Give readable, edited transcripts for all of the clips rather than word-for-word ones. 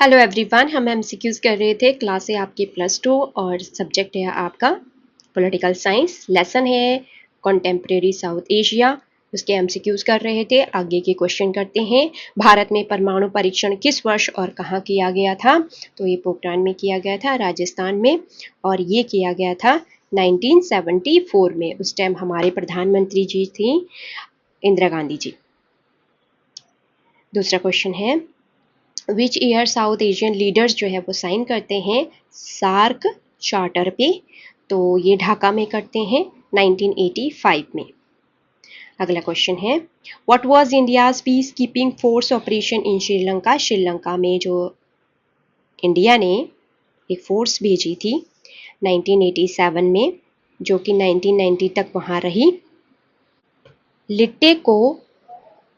Hello everyone, हम MCQs कर रहे थे। क्लास है आपकी +2 और सब्जेक्ट है आपका पॉलिटिकल साइंस। लेसन है कॉन्टेम्प्रेरी साउथ एशिया, उसके एमसीक्यूज कर रहे थे। आगे के क्वेश्चन करते हैं। भारत में परमाणु परीक्षण किस वर्ष और कहाँ किया गया था? तो ये पोखरान में किया गया था, राजस्थान में, और ये किया गया था 1974 में। उस टाइम हमारे प्रधानमंत्री जी थी इंदिरा गांधी जी। दूसरा क्वेश्चन है, which year south Asian leaders जो है वो साइन करते हैं सार्क चार्टर पे? तो ये ढाका में करते हैं 1985 में। अगला क्वेश्चन है, what was India's peace keeping force operation in Sri Lanka? Sri Lanka में जो इंडिया ने एक फोर्स भेजी थी 1987 में, जो कि 1990 तक वहाँ रही, लिट्टे को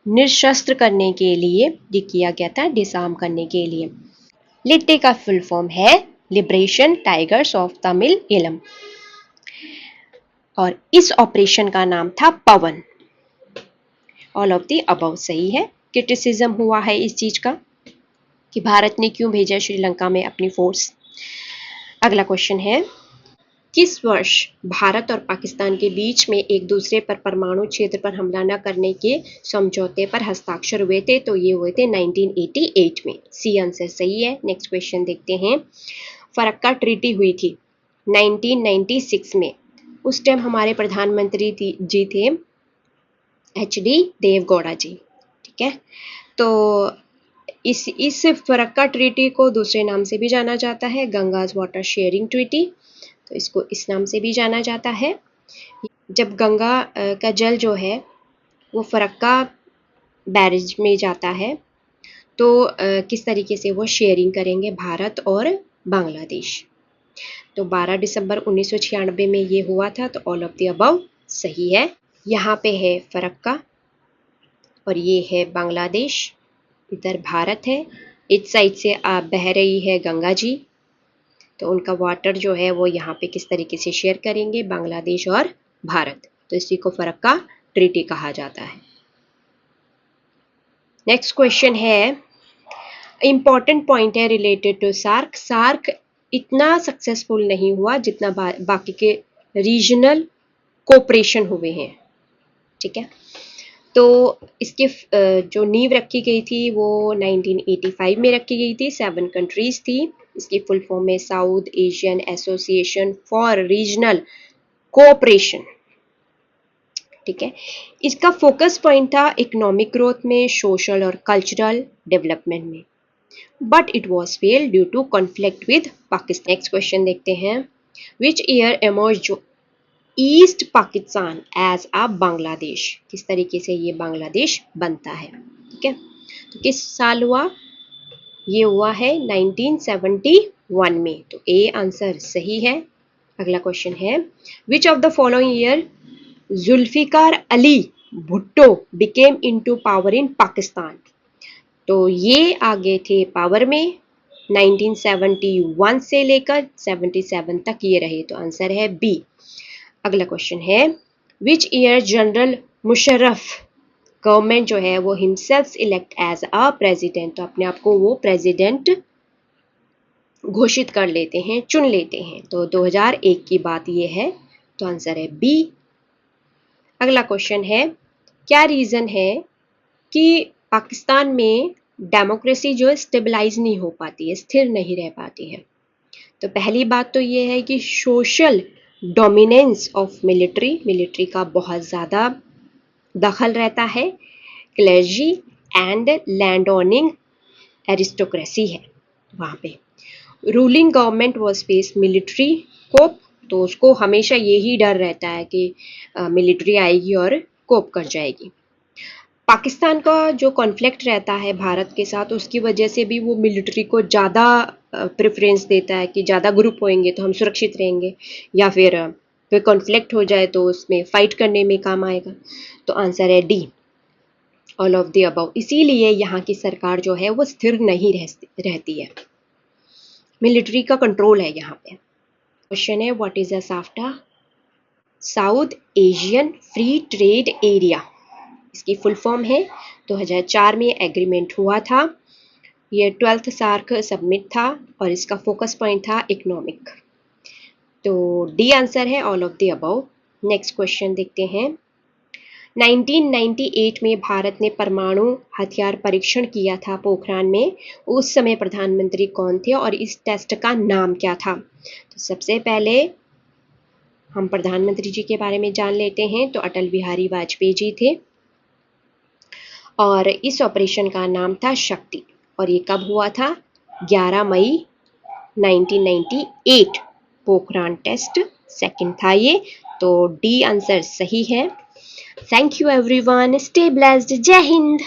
निशस्त्र करने के लिए ये किया गया था, डिसआर्म करने के लिए। लिट्टे का फुल फॉर्म है लिबरेशन टाइगर्स ऑफ तमिल इलम, और इस ऑपरेशन का नाम था पवन। ऑल ऑफ द अबव सही है। क्रिटिसिज्म हुआ है इस चीज का कि भारत ने क्यों भेजा श्रीलंका में अपनी फोर्स। अगला क्वेश्चन है, किस वर्ष भारत और पाकिस्तान के बीच में एक दूसरे पर परमाणु क्षेत्र पर हमला न करने के समझौते पर हस्ताक्षर हुए थे? तो ये हुए थे 1988 में। सी आंसर सही है। नेक्स्ट क्वेश्चन देखते हैं। फरक्का ट्रीटी हुई थी 1996 में। उस टाइम हमारे प्रधानमंत्री जी थे HD देवगौड़ा जी। ठीक है, तो इस फरक्का ट्रीटी को दूसरे नाम से भी जाना जाता है, गंगाज वाटर शेयरिंग ट्रीटी। तो इसको इस नाम से भी जाना जाता है। जब गंगा का जल जो है वो फरक्का बैरेज में जाता है, तो किस तरीके से वो शेयरिंग करेंगे भारत और बांग्लादेश। तो 12 दिसंबर 1996 में ये हुआ था। तो ऑल ऑफ द अबव सही है। यहाँ पे है फरक्का और ये है बांग्लादेश, इधर भारत है। इस साइड से बह रही है गंगा जी, तो उनका वाटर जो है वो यहाँ पे किस तरीके से शेयर करेंगे बांग्लादेश और भारत। तो इसी को फरक्का ट्रीटी कहा जाता है। नेक्स्ट क्वेश्चन है, इंपॉर्टेंट पॉइंट है रिलेटेड टू सार्क। सार्क इतना सक्सेसफुल नहीं हुआ जितना बाकी के रीजनल कोऑपरेशन हुए हैं। ठीक है, तो इसके जो नींव रखी गई थी वो 1985 में रखी गई थी। 7 कंट्रीज थी। इसकी फुल फॉर्म है South Asian Association for Regional Cooperation. ठीक है, इसका फोकस पॉइंट था इकोनॉमिक ग्रोथ में, सोशल और कल्चरल डेवलपमेंट में, but it was fail due to conflict with Pakistan. Next question देखते हैं, which year emerge East Pakistan as a Bangladesh? किस तरीके से ये बांग्लादेश बनता है? ठीक है, तो किस साल हुआ? ये हुआ है 1971 में। तो ए आंसर सही है। अगला क्वेश्चन है, which of the following year Zulfikar Ali Bhutto became into power in Pakistan? तो ये आगे थे पावर में 1971 से लेकर 77 तक ये रहे। तो आंसर है बी। अगला क्वेश्चन है, which year general Musharraf government जो है वो himself elect as a president? तो अपने आप को वो प्रेसिडेंट घोषित कर लेते हैं, चुन लेते हैं। तो 2001 की बात ये है। तो आंसर है बी। अगला क्वेश्चन है, क्या रीजन है कि पाकिस्तान में डेमोक्रेसी जो है स्टेबलाइज नहीं हो पाती है, स्थिर नहीं रह पाती है? तो पहली बात तो ये है कि सोशल डोमिनेंस ऑफ मिलिट्री का बहुत ज़्यादा दखल रहता है। Clergy and land owning aristocracy है वहाँ पे। Ruling government was face military coup, तो उसको हमेशा यही डर रहता है कि मिलिट्री आएगी और कोप कर जाएगी। पाकिस्तान का जो कॉन्फ्लिक्ट रहता है भारत के साथ, उसकी वजह से भी वो मिलिट्री को ज़्यादा प्रेफरेंस देता है कि ज़्यादा ग्रुप होंगे तो हम सुरक्षित रहेंगे, या फिर कोई कॉन्फ्लिक्ट हो जाए तो उसमें फाइट करने में काम आएगा। तो आंसर है D, all of the above. इसीलिए यहाँ की सरकार जो है वो स्थिर नहीं रहती है, मिलिट्री का कंट्रोल है यहाँ पे। क्वेश्चन है, what is a SAFTA? South Asian free trade area, इसकी फुल फॉर्म है। 2004 में एग्रीमेंट हुआ था ये 12th सार्क समिट था और इसका फोकस पॉइंट था इकोनॉमिक। तो डी आंसर है all of the above. Next question देखते हैं। 1998 में भारत ने परमाणु हथियार परीक्षण किया था पोखरान में। उस समय प्रधानमंत्री कौन थे और इस टेस्ट का नाम क्या था? तो सबसे पहले हम प्रधानमंत्री जी के बारे में जान लेते हैं। तो अटल बिहारी वाजपेयी जी थे और इस ऑपरेशन का नाम था शक्ति। और ये कब हुआ था? 11 मई 1998 पोखरान टेस्ट सेकंड था ये। तो डी आंसर सही है। Thank you everyone, stay blessed, जय हिंद।